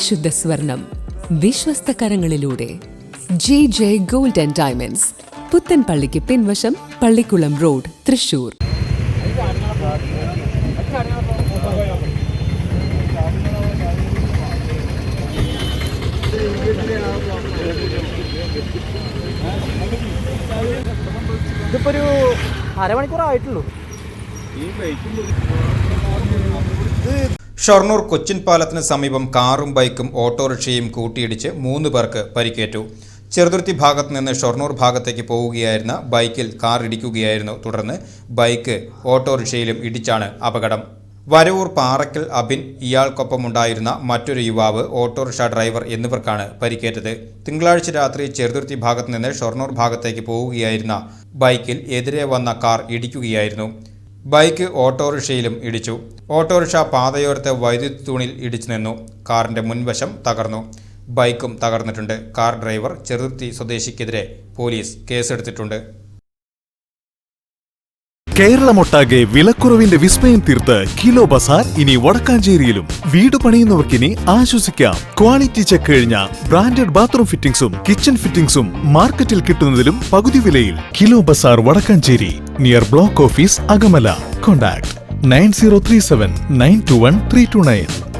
പരിശുദ്ധ സ്വർണം വിശ്വസ്ത കരങ്ങളിലൂടെ JJ Gold and Diamonds, പുത്തൻപള്ളിക്ക് പിൻവശം, പള്ളിക്കുളം റോഡ്, തൃശൂർ. ഇതിപ്പോ ഒരു അരമണിക്കൂറായിട്ടുള്ളൂ. ഷൊർണൂർ കൊച്ചിൻ പാലത്തിന് സമീപം കാറും ബൈക്കും ഓട്ടോറിക്ഷയും കൂട്ടിയിടിച്ച് 3 പേർക്ക് പരിക്കേറ്റു. ചെറുതുരുത്തി ഭാഗത്ത് നിന്ന് ഷൊർണൂർ ഭാഗത്തേക്ക് പോവുകയായിരുന്ന ബൈക്കിൽ കാർ ഇടിക്കുകയായിരുന്നു. തുടർന്ന് ബൈക്ക് ഓട്ടോറിക്ഷയിലും ഇടിച്ചാണ് അപകടം. വരവൂർ പാറയ്ക്കൽ അബിൻ, ഇയാൾക്കൊപ്പമുണ്ടായിരുന്ന മറ്റൊരു യുവാവ്, ഓട്ടോറിക്ഷ ഡ്രൈവർ എന്നിവർക്കാണ് പരിക്കേറ്റത്. തിങ്കളാഴ്ച രാത്രി ചെറുതുരുത്തി ഭാഗത്ത് നിന്ന് ഷൊർണൂർ ഭാഗത്തേക്ക് പോവുകയായിരുന്ന ബൈക്കിൽ എതിരെ വന്ന കാർ ഇടിക്കുകയായിരുന്നു. ബൈക്ക് ഓട്ടോറിക്ഷയിലും ഇടിച്ചു. ഓട്ടോറിക്ഷ പാതയോരത്തെ വൈദ്യുതി തൂണിൽ ഇടിച്ചു നിന്നു. കാറിന്റെ മുൻവശം തകർന്നു. ബൈക്കും തകർന്നിട്ടുണ്ട്. കാർ ഡ്രൈവർ ചെറുതുരുത്തി സ്വദേശിക്കെതിരെ പോലീസ് കേസെടുത്തിട്ടുണ്ട്. കേരളമൊട്ടാകെ വിലക്കുറവിന്റെ വിസ്മയം തീർത്ത് കിലോ ബസാർ ഇനി വടക്കാഞ്ചേരിയിലും. വീട് പണിയുന്നവർക്കിനി ആശ്വസിക്കാം. ക്വാളിറ്റി ചെക്ക് കഴിഞ്ഞ ബ്രാൻഡഡ് ബാത്റൂം ഫിറ്റിംഗ്സും കിച്ചൺ ഫിറ്റിംഗ്സും മാർക്കറ്റിൽ കിട്ടുന്നതിലും പകുതി വിലയിൽ. Kilo Bazar Vadakkanchery, near block office, Akamala. Contact 9037 921 329.